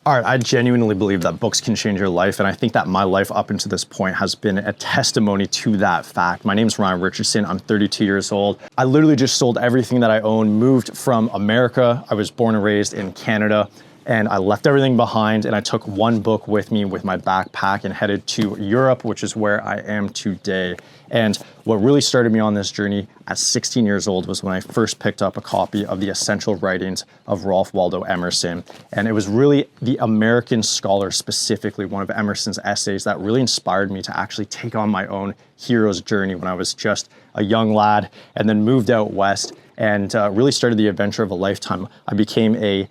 All right, I genuinely believe that books can change your life, and I think that my life up until this point has been a testimony to that fact. My name's Richardson. I'm 32 years old. I literally just sold everything that I own, moved from America. I was born and raised in Canada, and I left everything behind, and I took one book with me with my backpack and headed to Europe, which is where I am today. And what really started me on this journey at 16 years old was when I first picked up a copy of the Essential Writings of Ralph Waldo Emerson. And it was really the American Scholar, specifically one of Emerson's essays, that really inspired me to actually take on my own hero's journey when I was just a young lad, and then moved out west and really started the adventure of a lifetime. I became a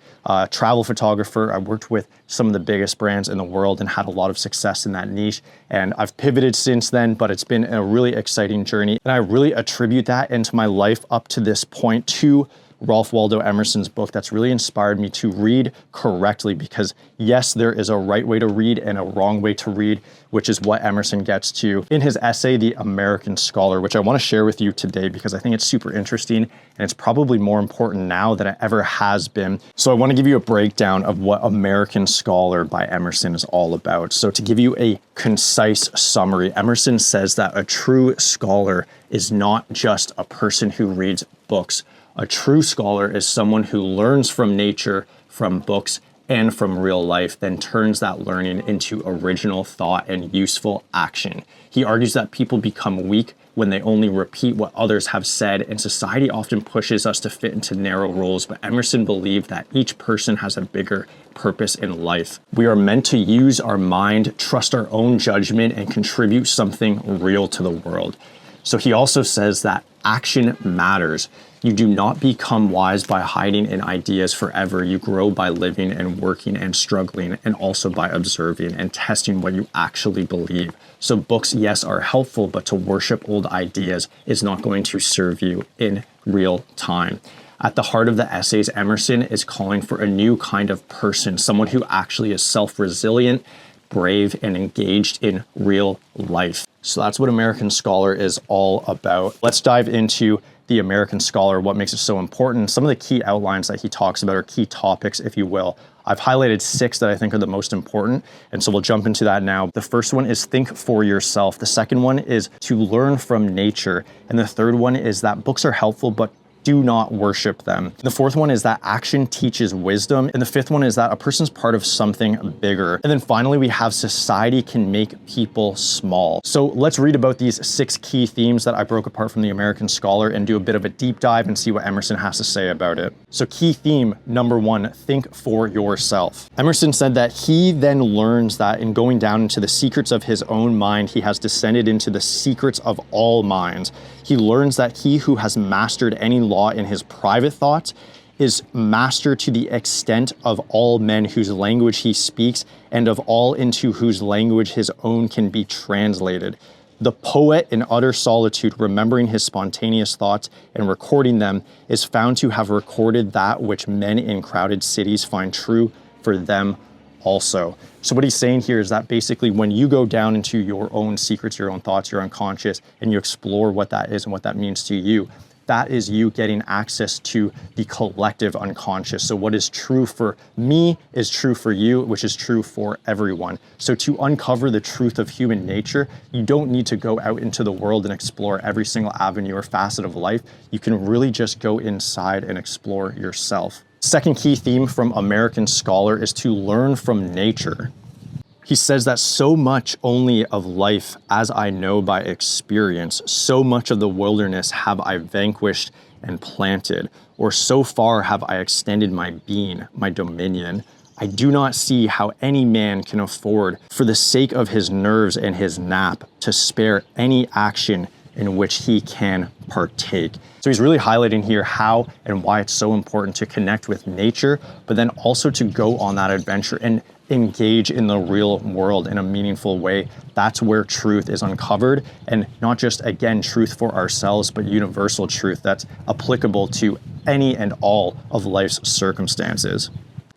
travel photographer. I worked with some of the biggest brands in the world and had a lot of success in that niche. And I've pivoted since then, but it's been a really exciting journey. And I really attribute that into my life up to this point to Ralph Waldo Emerson's book that's really inspired me to read correctly, because yes, there is a right way to read and a wrong way to read, which is what Emerson gets to in his essay, The American Scholar, which I want to share with you today because I think it's super interesting and it's probably more important now than it ever has been. So I want to give you a breakdown of what American Scholar by Emerson is all about. So to give you a concise summary, Emerson says that a true scholar is not just a person who reads books. A true scholar is someone who learns from nature, from books, and from real life, then turns that learning into original thought and useful action. He argues that people become weak when they only repeat what others have said, and society often pushes us to fit into narrow roles, but Emerson believed that each person has a bigger purpose in life. We are meant to use our mind, trust our own judgment, and contribute something real to the world. So he also says that action matters. You do not become wise by hiding in ideas forever. You grow by living and working and struggling, and also by observing and testing what you actually believe. So books, yes, are helpful, but to worship old ideas is not going to serve you in real time. At the heart of the essays, Emerson is calling for a new kind of person, someone who actually is self-resilient, brave, and engaged in real life. So that's what American Scholar is all about. Let's dive into the American Scholar, what makes it so important. Some of the key outlines that he talks about, or key topics, if you will. I've highlighted 6 that I think are the most important, and so we'll jump into that now. The first one is think for yourself. The second one is to learn from nature. And the third one is that books are helpful, but do not worship them. The fourth one is that action teaches wisdom. And the fifth one is that a person's part of something bigger. And then finally, we have society can make people small. So let's read about these 6 key themes that I broke apart from the American Scholar and do a bit of a deep dive and see what Emerson has to say about it. So key theme number 1, think for yourself. Emerson said that he then learns that in going down into the secrets of his own mind, he has descended into the secrets of all minds. He learns that he who has mastered any law in his private thoughts is master to the extent of all men whose language he speaks, and of all into whose language his own can be translated. The poet, in utter solitude, remembering his spontaneous thoughts and recording them, is found to have recorded that which men in crowded cities find true for them also. So what he's saying here is that basically when you go down into your own secrets, your own thoughts, your unconscious, and you explore what that is and what that means to you, that is you getting access to the collective unconscious. So what is true for me is true for you, which is true for everyone. So to uncover the truth of human nature, you don't need to go out into the world and explore every single avenue or facet of life. You can really just go inside and explore yourself. Second key theme from American Scholar is to learn from nature. He says that so much only of life as I know by experience, so much of the wilderness have I vanquished and planted, or so far have I extended my being, my dominion. I do not see how any man can afford, for the sake of his nerves and his nap, to spare any action in which he can partake. So he's really highlighting here how and why it's so important to connect with nature, but then also to go on that adventure and engage in the real world in a meaningful way. That's where truth is uncovered, and not just, again, truth for ourselves, but universal truth that's applicable to any and all of life's circumstances.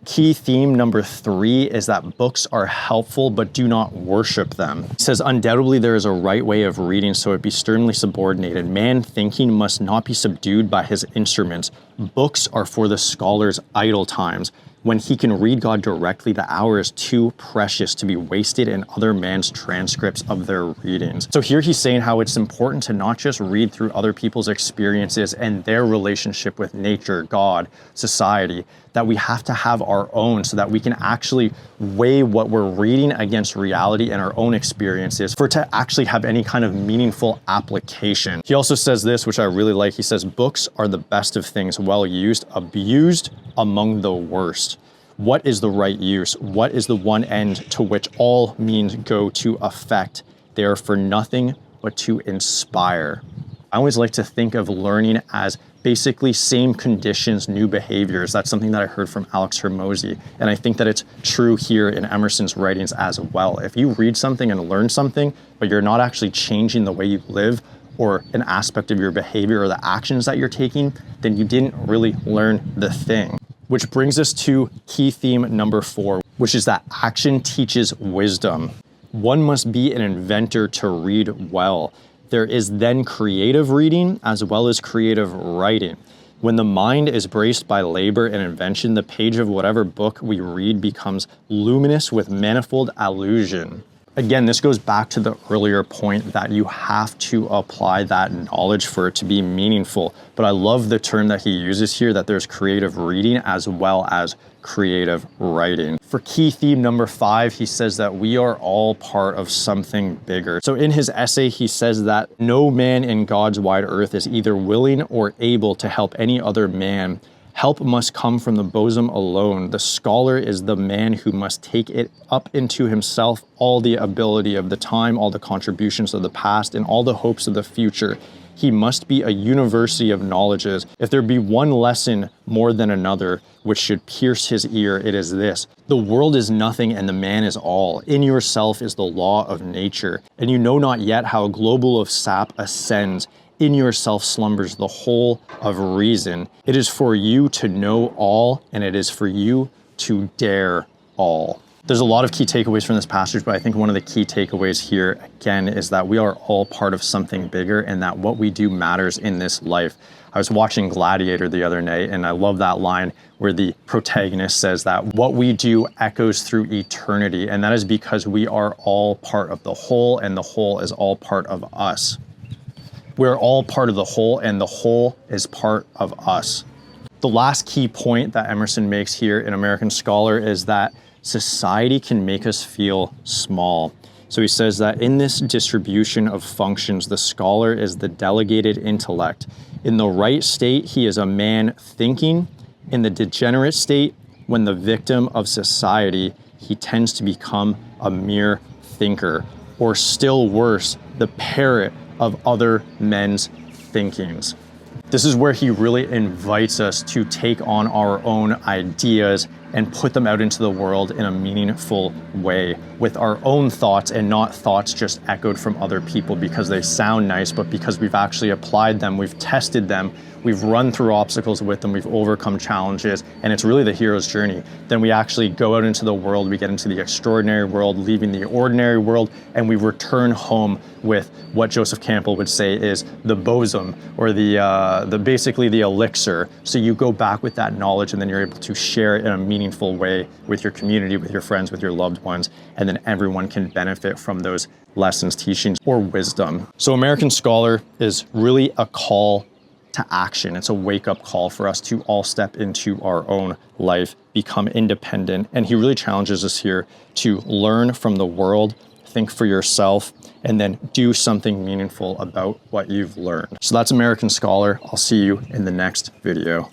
Key theme number 3 is that books are helpful, but do not worship them. It says, undoubtedly there is a right way of reading, so it be sternly subordinated. Man thinking must not be subdued by his instruments. Books are for the scholar's idle times. When he can read God directly, the hour is too precious to be wasted in other man's transcripts of their readings. So here he's saying how it's important to not just read through other people's experiences and their relationship with nature, God, society, that we have to have our own so that we can actually weigh what we're reading against reality and our own experiences for it to actually have any kind of meaningful application. He also says this, which I really like. He says, books are the best of things, well used, abused among the worst. What is the right use? What is the one end to which all means go to effect? They are for nothing but to inspire. I always like to think of learning as basically same conditions, new behaviors. That's something that I heard from Alex Hormozy. And I think that it's true here in Emerson's writings as well. If you read something and learn something, but you're not actually changing the way you live or an aspect of your behavior or the actions that you're taking, then you didn't really learn the thing. Which brings us to key theme number 4, which is that action teaches wisdom. One must be an inventor to read well. There is then creative reading as well as creative writing. When the mind is braced by labor and invention, the page of whatever book we read becomes luminous with manifold allusion. Again, this goes back to the earlier point that you have to apply that knowledge for it to be meaningful. But I love the term that he uses here, that there's creative reading as well as creative writing. For key theme number 5, he says that we are all part of something bigger. So in his essay, he says that no man in God's wide earth is either willing or able to help any other man. Help must come from the bosom alone. The scholar is the man who must take it up into himself all the ability of the time, all the contributions of the past, and all the hopes of the future. He must be a university of knowledges. If there be one lesson more than another which should pierce his ear, it is this: the world is nothing and the man is all. In yourself is the law of nature, and you know not yet how a globule of sap ascends. In yourself slumbers the whole of reason. It is for you to know all, and it is for you to dare all. There's a lot of key takeaways from this passage, but I think one of the key takeaways here, again, is that we are all part of something bigger and that what we do matters in this life. I was watching Gladiator the other night, and I love that line where the protagonist says that what we do echoes through eternity, and that is because we are all part of the whole, and the whole is all part of us. We're all part of the whole, and the whole is part of us. The last key point that Emerson makes here in American Scholar is that society can make us feel small. So he says that in this distribution of functions, the scholar is the delegated intellect. In the right state, he is a man thinking. In the degenerate state, when the victim of society, he tends to become a mere thinker, or still worse, the parrot of other men's thinkings. This is where he really invites us to take on our own ideas and put them out into the world in a meaningful way with our own thoughts, and not thoughts just echoed from other people because they sound nice, but because we've actually applied them, we've tested them, we've run through obstacles with them, we've overcome challenges, and it's really the hero's journey. Then we actually go out into the world, we get into the extraordinary world, leaving the ordinary world, and we return home with what Joseph Campbell would say is the bosom, or the basically the elixir. So you go back with that knowledge, and then you're able to share it in a meaningful way with your community, with your friends, with your loved ones, and then everyone can benefit from those lessons, teachings, or wisdom. So American Scholar is really a call to action. It's a wake-up call for us to all step into our own life, become independent, and he really challenges us here to learn from the world, think for yourself, and then do something meaningful about what you've learned. So that's American Scholar. I'll see you in the next video.